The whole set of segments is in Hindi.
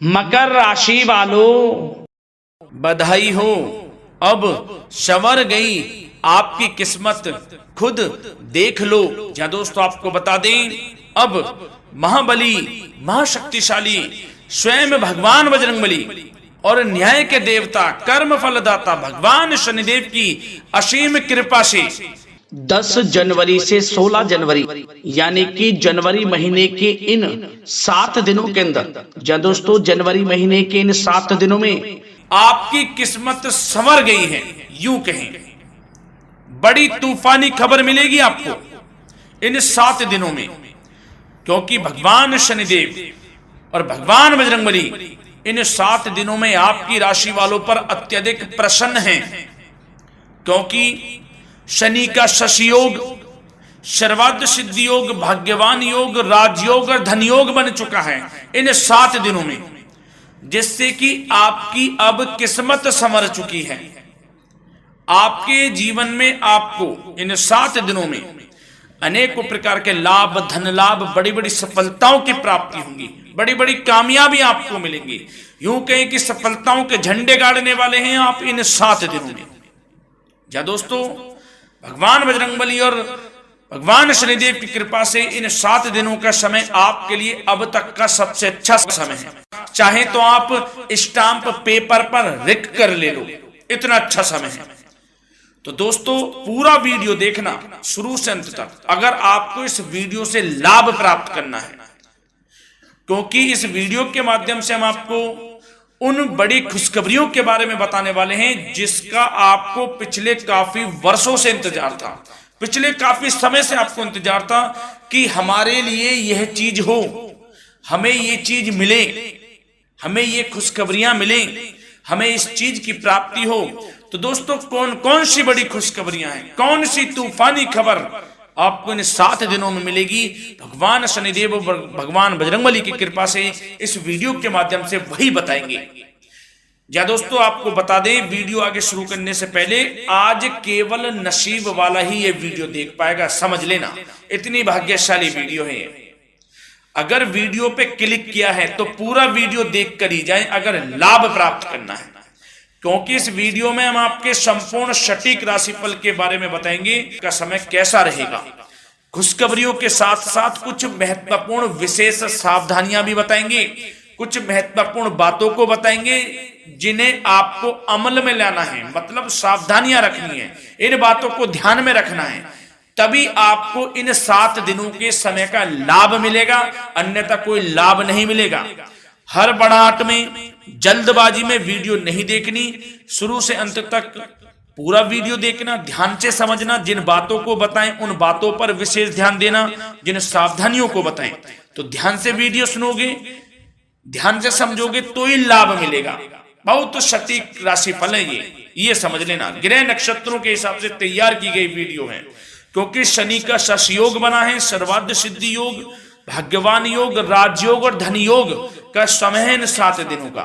मकर राशि वालों, बधाई हो, अब संवर गई आपकी किस्मत, खुद देख लो। या दोस्तों आपको बता दें, अब महाबली महाशक्तिशाली स्वयं भगवान बजरंगबली और न्याय के देवता कर्म फलदाता भगवान शनिदेव की असीम कृपा से 10 जनवरी से 16 जनवरी यानी कि जनवरी महीने के इन 7 दिनों के अंदर, या दोस्तों जनवरी महीने के इन 7 दिनों में आपकी किस्मत संवर गई है। यूं कहें, बड़ी तूफानी खबर मिलेगी आपको इन 7 दिनों में, क्योंकि भगवान शनिदेव और भगवान बजरंगबली इन 7 दिनों में आपकी राशि वालों पर अत्यधिक प्रसन्न हैं, क्योंकि शनि का शशि योग, सर्वार्थ सिद्धि योग, भाग्यवान योग, राजयोग और धन योग बन चुका है इन 7 दिनों में, जिससे कि आपकी अब किस्मत संवर चुकी है। आपके जीवन में आपको इन 7 दिनों में अनेकों प्रकार के लाभ, धन लाभ, बड़ी बड़ी सफलताओं की प्राप्ति होंगी, बड़ी बड़ी कामयाबी आपको मिलेंगी। यूं कहें कि सफलताओं के झंडे गाड़ने वाले हैं आप इन 7 दिनों में। या दोस्तों, भगवान बजरंगबली और भगवान शनिदेव की कृपा से इन 7 दिनों का समय आपके लिए अब तक का सबसे अच्छा समय है। चाहे तो आप स्टाम्प पेपर पर लिख कर ले लो, इतना अच्छा समय है। तो दोस्तों पूरा वीडियो देखना शुरू से अंत तक, अगर आपको इस वीडियो से लाभ प्राप्त करना है, क्योंकि इस वीडियो के माध्यम से हम आपको उन बड़ी खुशखबरियों के बारे में बताने वाले हैं जिसका आपको पिछले काफी वर्षों से इंतजार था, पिछले काफी समय से आपको इंतजार था कि हमारे लिए यह चीज हो, हमें ये चीज मिले, हमें ये खुशखबरियां मिले, हमें इस चीज की प्राप्ति हो। तो दोस्तों कौन कौन सी बड़ी खुशखबरियां हैं, कौन सी तूफानी खबर आपको इन 7 दिनों में मिलेगी, भगवान शनिदेव और भगवान बजरंगबली की कृपा से इस वीडियो के माध्यम से वही बताएंगे। या दोस्तों आपको बता दें, वीडियो आगे शुरू करने से पहले, आज केवल नसीब वाला ही ये वीडियो देख पाएगा, समझ लेना, इतनी भाग्यशाली वीडियो है। अगर वीडियो पे क्लिक किया है तो पूरा वीडियो देख कर ही जाए अगर लाभ प्राप्त करना है, क्योंकि इस वीडियो में हम आपके संपूर्ण सटीक राशिफल के बारे में बताएंगे का समय कैसा रहेगा। खुशखबरियों के साथ साथ कुछ महत्वपूर्ण विशेष सावधानियां भी बताएंगे, कुछ महत्वपूर्ण बातों को बताएंगे जिन्हें आपको अमल में लाना है, मतलब सावधानियां रखनी है, इन बातों को ध्यान में रखना है, तभी आपको इन 7 दिनों के समय का लाभ मिलेगा, अन्यथा कोई लाभ नहीं मिलेगा। हर बढ़ाहट में, जल्दबाजी में वीडियो नहीं देखनी, शुरू से अंत तक पूरा वीडियो देखना, ध्यान से समझना, जिन बातों को बताएं उन बातों पर विशेष ध्यान देना, जिन सावधानियों को बताएं तो ध्यान से वीडियो सुनोगे, ध्यान से समझोगे तो ही लाभ मिलेगा। बहुत सटीक राशिफल है ये समझ लेना, ग्रह नक्षत्रों के हिसाब से तैयार की गई वीडियो है, क्योंकि शनि का शशि योग बना है, सर्वार्थ सिद्धि योग, भाग्यवान योग, राजयोग और धन योग का समय है इन 7 दिनों का।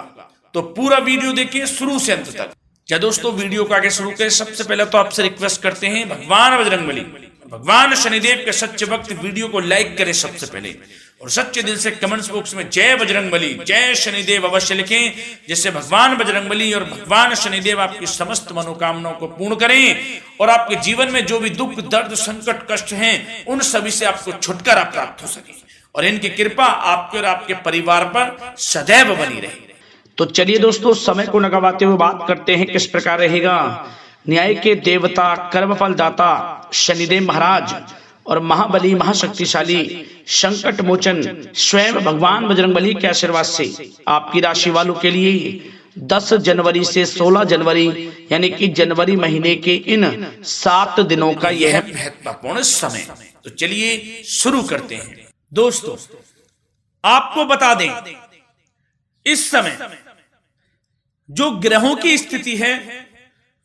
तो पूरा वीडियो देखिए शुरू से अंत तक। क्या दोस्तों वीडियो को आगे शुरू करें, सबसे पहले तो आपसे रिक्वेस्ट करते हैं, भगवान बजरंगबली, भगवान शनिदेव के सच्चे भक्त वीडियो को लाइक करें सबसे पहले, और सच्चे दिल से कमेंट्स बॉक्स में जय बजरंगबली, जय शनिदेव अवश्य लिखें, जिससे भगवान बजरंगबली और भगवान शनिदेव आपकी समस्त मनोकामनाओं को पूर्ण करें और आपके जीवन में जो भी दुख, दर्द, संकट, कष्ट हैं उन सभी से आपको छुटकारा प्राप्त हो सके और इनकी कृपा आपके और आपके परिवार पर सदैव बनी रहे। तो चलिए दोस्तों, समय को न गवाते हुए बात करते हैं किस प्रकार रहेगा। न्याय के देवता, कर्मफल दाता शनिदेव महाराज और महाबली महाशक्तिशाली संकट मोचन स्वयं भगवान बजरंगबली के आशीर्वाद से आपकी राशि वालों के लिए 10 जनवरी से 16 जनवरी यानी कि जनवरी महीने के इन 7 दिनों का यह महत्वपूर्ण समय। तो चलिए शुरू करते हैं। दोस्तों आपको बता दें, इस समय जो ग्रहों की स्थिति है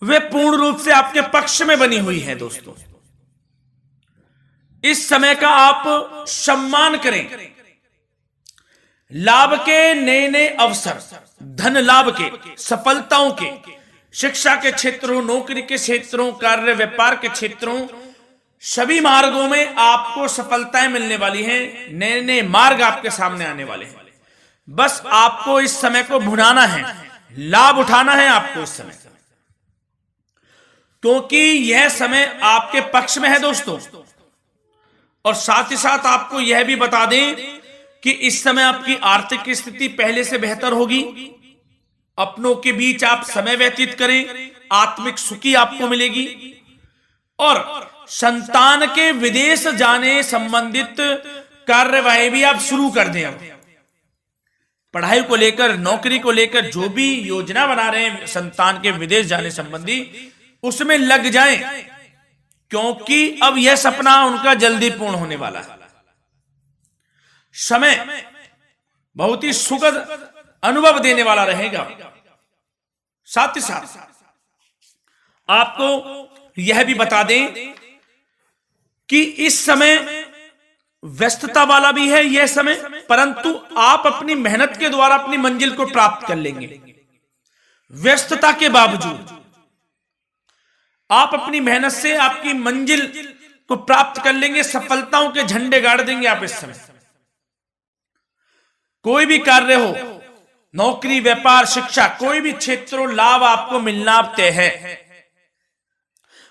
वे पूर्ण रूप से आपके पक्ष में बनी हुई है। दोस्तों इस समय का आप सम्मान करें, लाभ के नए नए अवसर, धन लाभ के, सफलताओं के, शिक्षा के क्षेत्रों, नौकरी के क्षेत्रों, कार्य व्यापार के क्षेत्रों, सभी मार्गों में आपको सफलताएं मिलने वाली हैं, नए नए मार्ग आपके सामने आने वाले हैं। बस आपको इस समय को भुनाना है, लाभ उठाना है आपको इस समय, क्योंकि यह समय आपके पक्ष में है दोस्तों। और साथ ही साथ आपको यह भी बता दें कि इस समय आपकी आर्थिक स्थिति पहले से बेहतर होगी। अपनों के बीच आप समय व्यतीत करें, आत्मिक सुखी आपको मिलेगी। और संतान के विदेश जाने संबंधित कार्यवाही भी आप शुरू कर दें। अब पढ़ाई को लेकर, नौकरी को लेकर जो भी योजना बना रहे हैं संतान के विदेश जाने संबंधी, उसमें लग जाएं, क्योंकि अब यह सपना उनका जल्दी पूर्ण होने वाला है। समय बहुत ही सुखद अनुभव देने वाला रहेगा। साथ ही साथ आपको यह भी बता दें कि इस समय व्यस्तता वाला भी है यह समय, परंतु आप अपनी मेहनत के द्वारा अपनी मंजिल को प्राप्त कर लेंगे। व्यस्तता के बावजूद आप अपनी मेहनत से आपकी मंजिल को प्राप्त कर लेंगे। सफलताओं के झंडे गाड़ देंगे आप इस समय। कोई भी कार्य हो, नौकरी, व्यापार, शिक्षा, कोई भी क्षेत्र, लाभ आपको मिलना तय है।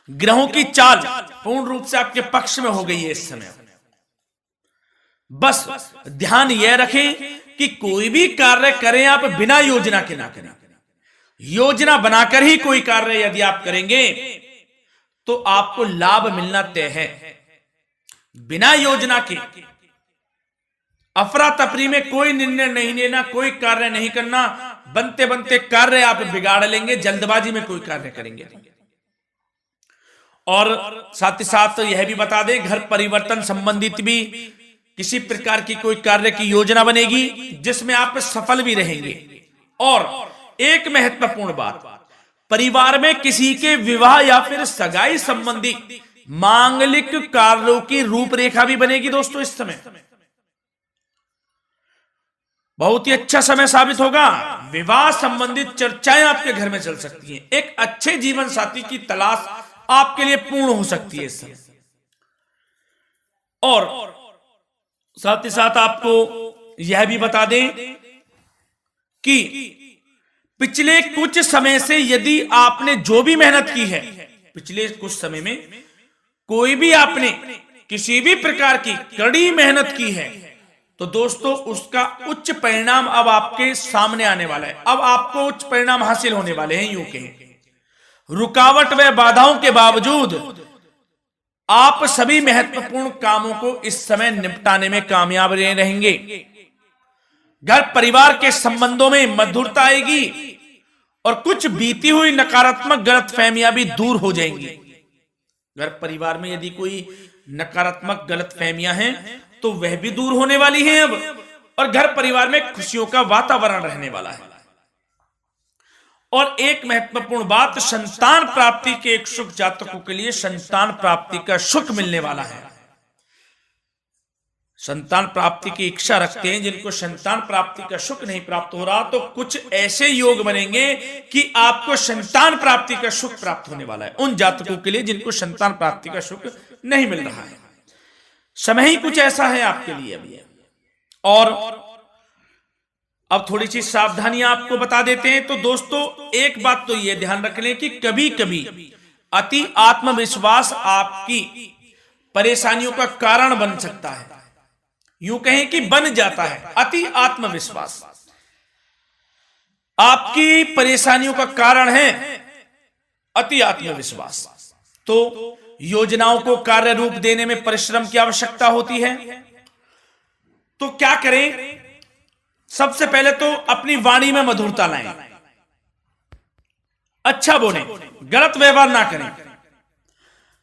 ग्रहों की चाल पूर्ण रूप से आपके पक्ष में हो गई है इस समय। बस ध्यान यह रखें कि कोई भी कार्य करें आप बिना योजना के ना करें। योजना बनाकर ही कोई कार्य यदि आप करेंगे तो आपको लाभ मिलना तय है। बिना योजना के अफरा तफरी में कोई निर्णय नहीं लेना, कोई कार्य नहीं करना। बनते बनते कार्य आप बिगाड़ लेंगे, जल्दबाजी में कोई कार्य करेंगे। और साथ ही साथ यह भी बता दें, घर परिवर्तन संबंधित भी किसी प्रकार की कोई कार्य की योजना बनेगी जिसमें आप सफल भी रहेंगे। और एक महत्वपूर्ण बात, परिवार में किसी के विवाह या फिर सगाई संबंधी मांगलिक कार्यों की रूपरेखा भी बनेगी दोस्तों इस समय। बहुत ही अच्छा समय साबित होगा। विवाह संबंधित चर्चाएं आपके घर में चल सकती हैं। एक अच्छे जीवन साथी की तलाश आपके लिए पूर्ण हो सकती है इस समय। और साथ ही साथ आपको यह भी बता दें कि पिछले कुछ समय से यदि आपने जो भी मेहनत की है, पिछले कुछ समय में कोई भी आपने किसी भी प्रकार की कड़ी मेहनत की है, तो दोस्तों उसका उच्च परिणाम अब आपके सामने आने वाला है। अब आपको उच्च परिणाम हासिल होने वाले हैं। यूं कहें रुकावट व बाधाओं के बावजूद आप सभी महत्वपूर्ण कामों को इस समय निपटाने में कामयाब रहेंगे। घर परिवार के संबंधों में मधुरता आएगी और कुछ बीती हुई नकारात्मक गलतफहमियां भी दूर हो जाएंगी। घर परिवार में यदि कोई नकारात्मक गलतफहमियां हैं तो वह भी दूर होने वाली हैं अब, और घर परिवार में खुशियों का वातावरण रहने वाला है। और एक महत्वपूर्ण बात, संतान प्राप्ति के इच्छुक जातकों के लिए संतान प्राप्ति का सुख मिलने वाला है। संतान प्राप्ति की इच्छा रखते हैं जिनको संतान प्राप्ति का सुख नहीं प्राप्त हो रहा, तो कुछ ऐसे योग बनेंगे कि आपको संतान प्राप्ति का सुख प्राप्त होने वाला है। उन जातकों के लिए जिनको संतान प्राप्ति का सुख नहीं मिल रहा है, समय ही कुछ ऐसा है आपके लिए अभी। और अब थोड़ी सी सावधानियां आपको बता देते हैं। तो दोस्तों एक बात तो यह ध्यान रख लें कि कभी कभी अति आत्मविश्वास आपकी परेशानियों का कारण बन सकता है। यूं कहें कि बन जाता है। अति आत्मविश्वास आपकी परेशानियों का कारण है। अति आत्मविश्वास तो योजनाओं को कार्य रूप देने में परिश्रम की आवश्यकता होती है। तो क्या करें? सबसे पहले तो अपनी वाणी में मधुरता लाएं, अच्छा बोलें, गलत व्यवहार ना करें,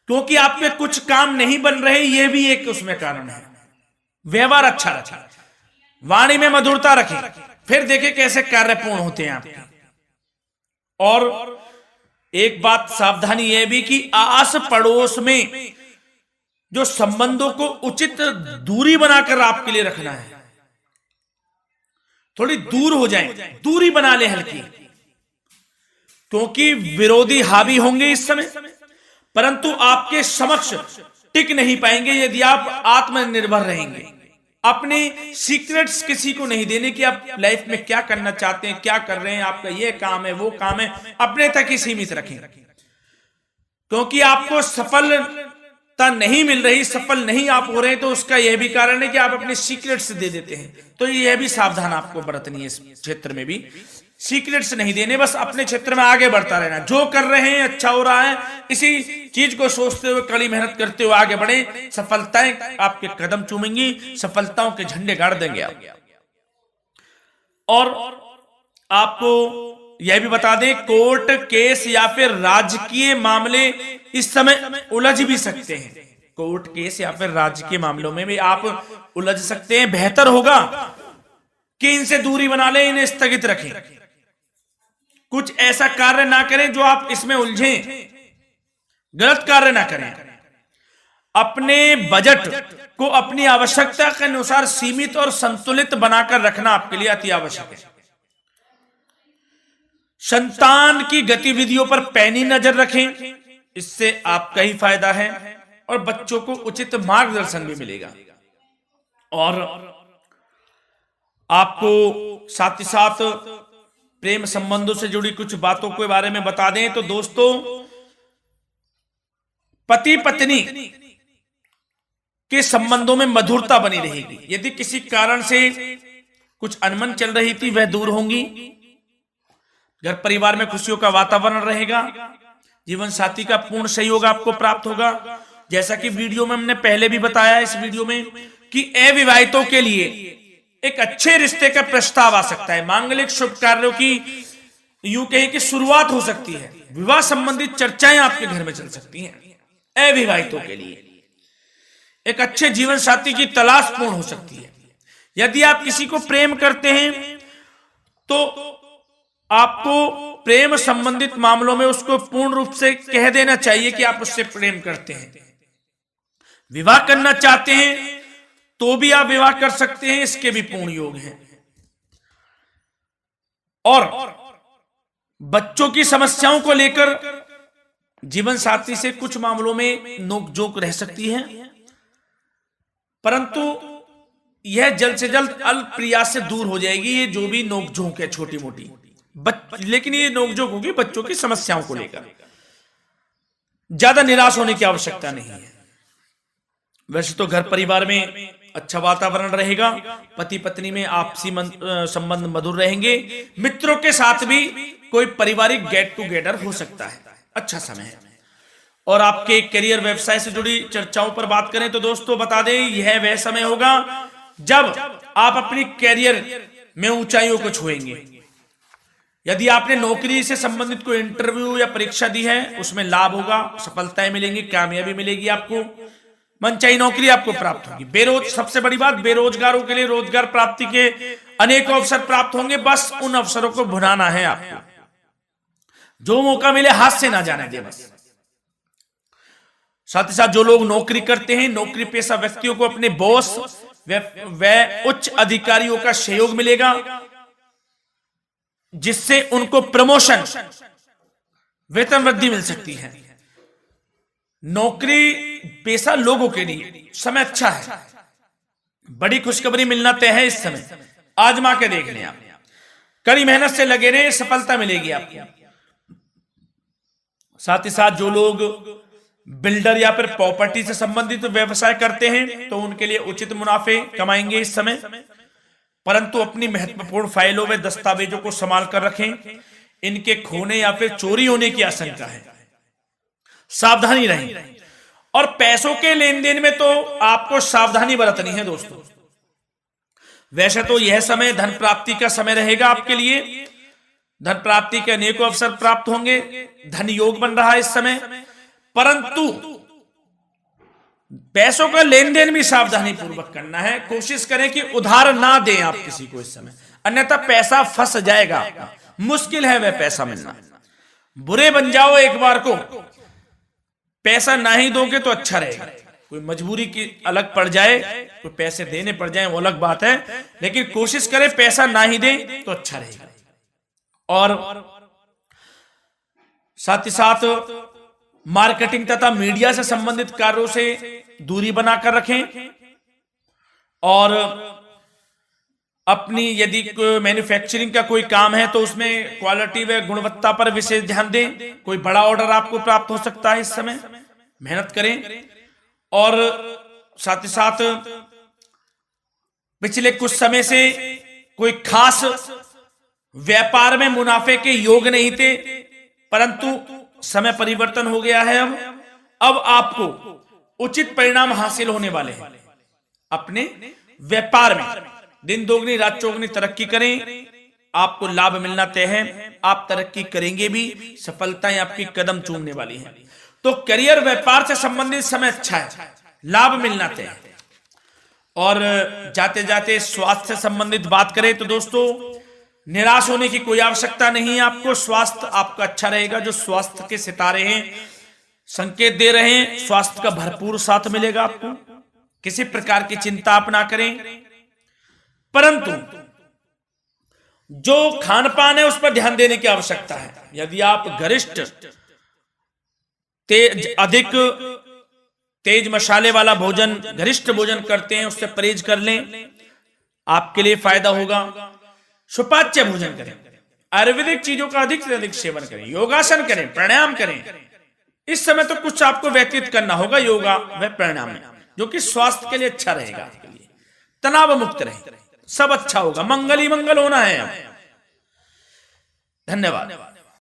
क्योंकि आपके कुछ काम नहीं बन रहे, यह भी एक उसमें कारण है। व्यवहार अच्छा रखें, वाणी में मधुरता रखें, फिर देखें कैसे कार्य पूर्ण होते हैं आपके। और एक बात सावधानी यह भी कि आस पड़ोस में जो संबंधों को उचित दूरी बनाकर आपके लिए रखना है। थोड़ी दूर हो जाएं, दूरी बना ले हल्की, क्योंकि विरोधी हावी होंगे इस समय, परंतु आपके समक्ष टिक नहीं पाएंगे यदि आप आत्मनिर्भर रहेंगे। अपने सीक्रेट्स किसी को नहीं देने कि आप लाइफ में क्या करना चाहते हैं, क्या कर रहे हैं, आपका ये काम है, वो काम है, अपने तक ही सीमित रखें। क्योंकि आपको सफलता नहीं मिल रही, सफल नहीं आप हो रहे, तो उसका यह भी कारण है कि आप अपने सीक्रेट्स दे देते हैं। तो यह भी सावधान आपको बरतनी है, इस क्षेत्र में भी सीक्रेट्स नहीं देने, बस अपने क्षेत्र में आगे बढ़ता रहना। जो कर रहे हैं अच्छा हो रहा है, इसी चीज को सोचते हुए कड़ी मेहनत करते हुए आगे बढ़े। सफलताएं आपके कदम चूमेंगी, सफलताओं के झंडे गाड़ देंगे आप। और आपको यह भी बता दें, कोर्ट केस या फिर राजकीय मामले इस समय उलझ भी सकते हैं। कोर्ट केस या फिर राजकीय मामलों में भी आप उलझ सकते हैं। बेहतर होगा कि इनसे दूरी बना लें, इन्हें स्थगित रखें, कुछ ऐसा कार्य ना करें जो आप इसमें उलझें, गलत कार्य ना करें। अपने बजट को अपनी आवश्यकता के अनुसार सीमित और संतुलित बनाकर रखना आपके लिए अति आवश्यक है। संतान की गतिविधियों पर पैनी नजर रखें, इससे आपका ही फायदा है और बच्चों को उचित मार्गदर्शन भी मिलेगा। और आपको साथ ही साथ प्रेम संबंधों से जुड़ी कुछ बातों के बारे में बता दें तो दोस्तों, पति पत्नी के संबंधों में मधुरता बनी रहेगी। यदि किसी कारण से कुछ अनबन चल रही थी, वह दूर होंगी। घर परिवार में खुशियों का वातावरण रहेगा। जीवन साथी का पूर्ण सहयोग आपको प्राप्त होगा। जैसा कि वीडियो में हमने पहले भी बताया, इस वीडियो में, कि अविवाहितों के लिए एक अच्छे रिश्ते का प्रस्ताव आ सकता है। मांगलिक शुभ कार्यों की यूं कहें कि शुरुआत हो सकती है। विवाह संबंधित चर्चाएं आपके घर में चल सकती हैं। अविवाहितों के लिए एक अच्छे जीवन साथी की तलाश पूर्ण हो सकती है। यदि आप किसी को प्रेम करते हैं तो आपको प्रेम संबंधित मामलों में उसको पूर्ण रूप से कह देना चाहिए कि आप उससे प्रेम करते हैं। विवाह करना चाहते हैं तो भी आप विवाह कर सकते हैं, इसके भी पूर्ण योग हैं। और बच्चों की समस्याओं को लेकर जीवन साथी से कुछ मामलों में नोकझोंक रह सकती है, परंतु यह जल्द से जल्द अल्प प्रयास से दूर हो जाएगी। ये जो भी नोकझोंक है छोटी मोटी, लेकिन ये नोकझोंक होगी बच्चों की समस्याओं को लेकर। ज्यादा निराश होने की आवश्यकता नहीं है। वैसे तो घर परिवार में अच्छा वातावरण रहेगा। पति पत्नी में आपसी संबंध मधुर रहेंगे। मित्रों के साथ भी कोई पारिवारिक गेट टुगेदर हो सकता है। अच्छा समय है। और आपके करियर व्यवसाय से जुड़ी चर्चाओं पर बात करें तो दोस्तों बता दें, यह वह समय होगा जब आप अपनी करियर में ऊंचाइयों को छुएंगे। यदि आपने नौकरी से संबंधित कोई इंटरव्यू या परीक्षा दी है, उसमें लाभ होगा, सफलताएं मिलेंगी, कामयाबी मिलेगी, आपको मनचाही नौकरी आपको प्राप्त होगी। सबसे बड़ी बात, बेरोजगारों के लिए रोजगार प्राप्ति के अनेक अवसर प्राप्त होंगे। बस उन अवसरों को भुनाना है आपको। जो मौका मिले हाथ से ना जाने दे बस। साथ ही साथ जो लोग नौकरी करते हैं, नौकरी पेशा व्यक्तियों को अपने बॉस व उच्च अधिकारियों का सहयोग मिलेगा, जिससे उनको प्रमोशन, वेतन वृद्धि मिल सकती है। नौकरी पेशा लोगों के लिए समय अच्छा है। बड़ी खुशखबरी मिलना तय है इस समय। आजमा के देख लें आप। कड़ी मेहनत से लगे रहे, सफलता मिलेगी आपको। साथ ही साथ जो लोग बिल्डर या फिर प्रॉपर्टी से संबंधित व्यवसाय करते हैं तो उनके लिए उचित मुनाफे कमाएंगे इस समय। परंतु अपनी महत्वपूर्ण फाइलों व दस्तावेजों को संभाल कर रखें। इनके खोने या फिर चोरी होने की आशंका है। सावधानी रहें। और पैसों के लेन देन में तो आपको सावधानी बरतनी है दोस्तों। वैसे तो यह समय धन प्राप्ति का समय रहेगा आपके लिए। धन प्राप्ति के अनेकों अवसर प्राप्त होंगे। धन योग बन रहा है इस समय, परंतु पैसों का लेन देन भी सावधानी पूर्वक करना है। कोशिश करें कि उधार ना दें आप किसी को इस समय, अन्यथा पैसा फंस जाएगा आपका। मुश्किल है वह पैसा मिलना। बुरे बन जाओ एक बार को, पैसा ना ही दोगे तो अच्छा रहेगा। कोई मजबूरी की अलग पड़ जाए, कोई पैसे देने पड़ जाए वो अलग बात है, लेकिन कोशिश करें पैसा ना ही दें तो अच्छा रहेगा। और साथ ही साथ मार्केटिंग तथा मीडिया से संबंधित कार्यों से दूरी बनाकर रखें। और अपनी यदि मैन्युफैक्चरिंग का कोई काम है तो उसमें क्वालिटी व गुणवत्ता पर विशेष ध्यान दें। कोई बड़ा ऑर्डर आपको प्राप्त हो सकता है इस समय, मेहनत करें। और साथ ही साथ पिछले कुछ समय से कोई खास व्यापार में मुनाफे के योग नहीं थे, परंतु समय परिवर्तन हो गया है। अब आपको उचित परिणाम हासिल होने वाले हैं। अपने व्यापार में दिन दोगुनी रात चौगुनी तरक्की करें, आपको लाभ मिलना तय है। आप तरक्की करेंगे भी, सफलताएं आपकी कदम चूमने वाली हैं। तो करियर व्यापार से संबंधित समय अच्छा है, लाभ मिलना तय है। और जाते जाते स्वास्थ्य से संबंधित बात करें तो दोस्तों, निराश होने की कोई आवश्यकता नहीं है। आपको स्वास्थ्य आपका अच्छा रहेगा। जो स्वास्थ्य के सितारे हैं संकेत दे रहे हैं, स्वास्थ्य का भरपूर साथ मिलेगा आपको। किसी प्रकार की चिंता आप ना करें, परंतु जो खान पान है उस पर ध्यान देने की आवश्यकता है। यदि आप गरिष्ठ अधिक तेज मसाले वाला भोजन, गरिष्ठ भोजन करते हैं, उससे परहेज कर लें, आपके लिए फायदा होगा। सुपाच्य भोजन करें, आयुर्वेदिक चीजों का अधिक से अधिक सेवन करें, योगासन करें, प्राणायाम करें। इस समय तो कुछ आपको व्यतीत करना होगा योगा व प्राणायाम में, जो कि स्वास्थ्य के लिए अच्छा रहेगा, आपके लिए तनाव मुक्त रहे, सब अच्छा होगा। मंगल ही मंगल होना है। धन्यवाद।